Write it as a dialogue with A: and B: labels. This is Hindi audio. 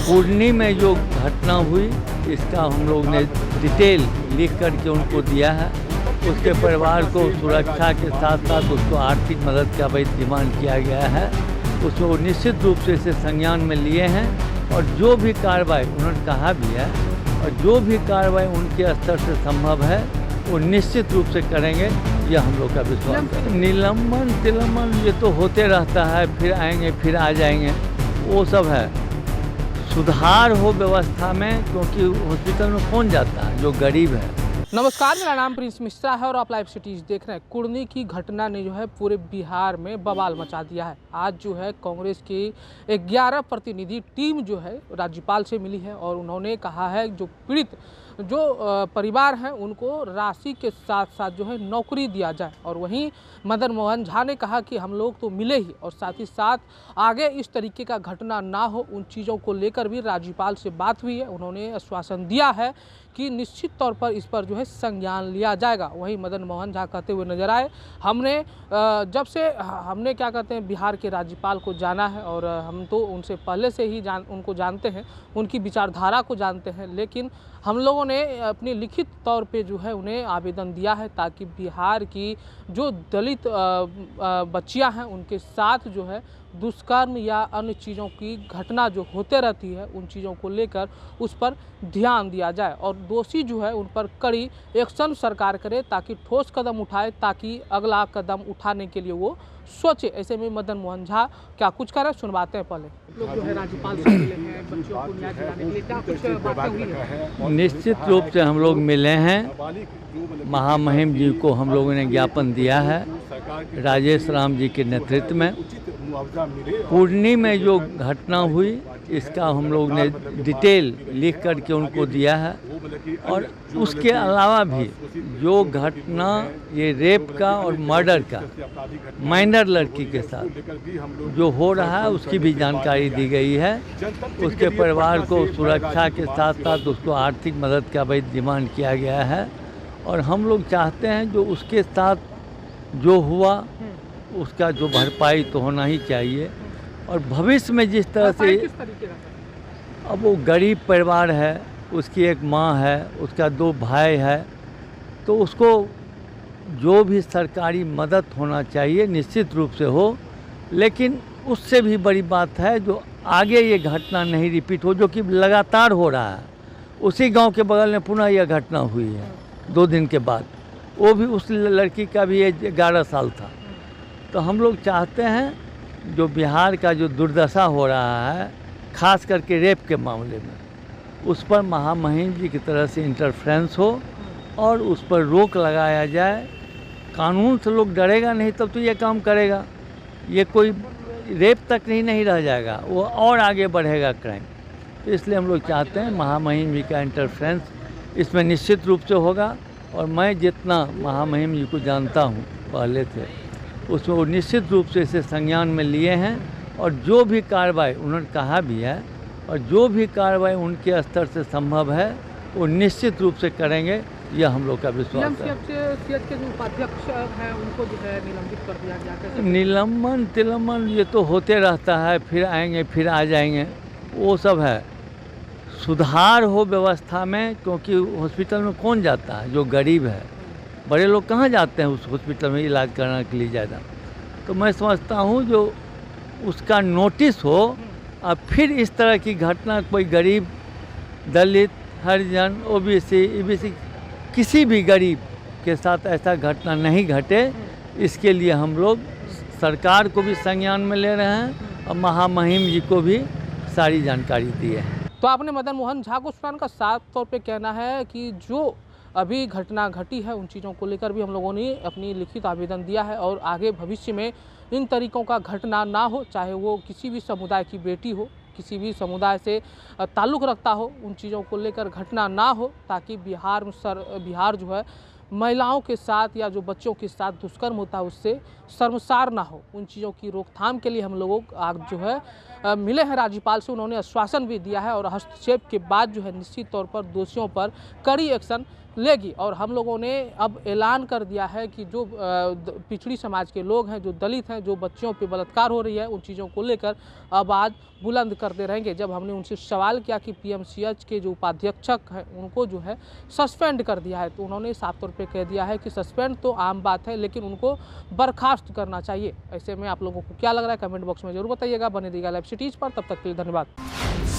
A: पूर्णी में जो घटना हुई इसका हम लोग ने डिटेल लिख करके उनको दिया है। उसके परिवार को सुरक्षा के साथ साथ उसको आर्थिक मदद का भी डिमांड किया गया है। उसको निश्चित रूप से इसे संज्ञान में लिए हैं और जो भी कार्रवाई उन्होंने कहा भी है और जो भी कार्रवाई उनके स्तर से संभव है वो निश्चित रूप से करेंगे, यह हम लोग का विश्वास है। निलंबन तिलंबन ये तो होते रहता है, फिर आएंगे फिर आ जाएंगे, वो सब है। सुधार हो व्यवस्था में, क्योंकि हॉस्पिटल में कौन जाता है जो गरीब है।
B: नमस्कार, मेरा नाम प्रिंस मिश्रा है और आप लाइव सिटीज देख रहे हैं। कुर्नी की घटना ने जो है पूरे बिहार में बवाल मचा दिया है। आज जो है कांग्रेस की 11 प्रतिनिधि टीम जो है राज्यपाल से मिली है और उन्होंने कहा है जो पीड़ित जो परिवार हैं उनको राशि के साथ साथ जो है नौकरी दिया जाए। और वहीं मदन मोहन झा ने कहा कि हम लोग तो मिले ही और साथ ही साथ आगे इस तरीके का घटना ना हो, उन चीज़ों को लेकर भी राज्यपाल से बात हुई है। उन्होंने आश्वासन दिया है कि निश्चित तौर पर इस पर जो है संज्ञान लिया जाएगा। वहीं मदन मोहन झा कहते हुए नजर आए, हमने जब से हमने क्या कहते हैं बिहार के राज्यपाल को जाना है और हम तो उनसे पहले से ही उनको जानते हैं, उनकी विचारधारा को जानते हैं, लेकिन हम लोगों ने अपनी लिखित तौर पे जो है उन्हें आवेदन दिया है ताकि बिहार की जो दलित बच्चियां हैं उनके साथ जो है दुष्कर्म या अन्य चीज़ों की घटना जो होते रहती है उन चीज़ों को लेकर उस पर ध्यान दिया जाए और दोषी जो है उन पर कड़ी एक्शन सरकार करे ताकि ठोस कदम उठाए, ताकि अगला कदम उठाने के लिए वो सोचे। ऐसे में मदन मोहन झा क्या कुछ करें, सुनवाते हैं। पहले लोग जो है राज्यपाल से मिले हैं, बच्चों को न्याय दिलाने के लिए क्या कुछ बातें हुई है?
A: निश्चित रूप से हम लोग मिले हैं। महामहिम जी को हम लोगों ने ज्ञापन दिया है राजेश राम जी के नेतृत्व में। पूर्णी में जो घटना हुई इसका हम लोग ने डिटेल लिख करके उनको दिया है और उसके अलावा भी जो घटना ये रेप का और मर्डर का माइनर लड़की के साथ जो हो रहा है उसकी भी जानकारी दी गई है। उसके परिवार को सुरक्षा के साथ साथ उसको आर्थिक मदद का भी डिमांड किया गया है और हम लोग चाहते हैं जो उसके साथ जो हुआ उसका जो भरपाई तो होना ही चाहिए। और भविष्य में जिस तरह से अब वो गरीब परिवार है, उसकी एक माँ है, उसका 2 भाई है, तो उसको जो भी सरकारी मदद होना चाहिए निश्चित रूप से हो। लेकिन उससे भी बड़ी बात है जो आगे ये घटना नहीं रिपीट हो, जो कि लगातार हो रहा है। उसी गांव के बगल में पुनः यह घटना हुई है 2 दिन के बाद, वो भी उस लड़की का भी एज 11 साल था। तो हम लोग चाहते हैं जो बिहार का जो दुर्दशा हो रहा है खास करके रेप के मामले में, उस पर महामहिम जी की तरह से इंटरफ्रेंस हो और उस पर रोक लगाया जाए। कानून से लोग डरेगा नहीं तब तो ये काम करेगा। ये कोई रेप तक नहीं रह जाएगा, वो और आगे बढ़ेगा क्राइम। तो इसलिए हम लोग चाहते हैं महामहिम जी का इंटरफ्रेंस इसमें निश्चित रूप से होगा। और मैं जितना महामहिम जी को जानता हूँ पहले से, उसमें वो निश्चित रूप से इसे संज्ञान में लिए हैं और जो भी कार्रवाई उन्होंने कहा भी है और जो भी कार्रवाई उनके स्तर से संभव है वो निश्चित रूप से करेंगे, यह हम लोग का विश्वास है।
B: के जो उपाध्यक्ष हैं उनको जो है निलंबित कर दिया गया।
A: निलंबन तिलंबन ये तो होते रहता है, फिर आएंगे फिर आ जाएंगे, वो सब है। सुधार हो व्यवस्था में, क्योंकि हॉस्पिटल में कौन जाता है जो गरीब है। बड़े लोग कहाँ जाते हैं उस हॉस्पिटल में इलाज कराने के लिए ज़्यादा। तो मैं समझता हूँ जो उसका नोटिस हो और फिर इस तरह की घटना कोई गरीब दलित हरिजन ओबीसी ईबीसी किसी भी गरीब के साथ ऐसा घटना नहीं घटे, इसके लिए हम लोग सरकार को भी संज्ञान में ले रहे हैं और महामहिम जी को भी सारी जानकारी दी है।
B: तो आपने मदन मोहन झा को सुना, का साफ तौर पे कहना है कि जो अभी घटना घटी है उन चीज़ों को लेकर भी हम लोगों ने अपनी लिखित आवेदन दिया है और आगे भविष्य में इन तरीक़ों का घटना ना हो, चाहे वो किसी भी समुदाय की बेटी हो, किसी भी समुदाय से ताल्लुक़ रखता हो, उन चीज़ों को लेकर घटना ना हो, ताकि बिहार जो है महिलाओं के साथ या जो बच्चों के साथ दुष्कर्म होता है उससे शर्मसार ना हो। उन चीज़ों की रोकथाम के लिए हम लोगों आज जो है मिले हैं राज्यपाल से। उन्होंने आश्वासन भी दिया है और हस्तक्षेप के बाद जो है निश्चित तौर पर दोषियों पर कड़ी एक्शन लेगी। और हम लोगों ने अब ऐलान कर दिया है कि जो पिछड़ी समाज के लोग हैं, जो दलित हैं, जो बच्चियों पे बलात्कार हो रही है, उन चीज़ों को लेकर आवाज़ बुलंद करते रहेंगे। जब हमने उनसे सवाल किया कि पीएमसीएच के जो उपाध्यक्षक हैं उनको जो है सस्पेंड कर दिया है, तो उन्होंने साफ तौर पे कह दिया है कि सस्पेंड तो आम बात है, लेकिन उनको बर्खास्त करना चाहिए। ऐसे में आप लोगों को क्या लग रहा है कमेंट बॉक्स में जरूर बताइएगा। बने रहिएगा लाइव सिटीज़ पर, तब तक के लिए धन्यवाद।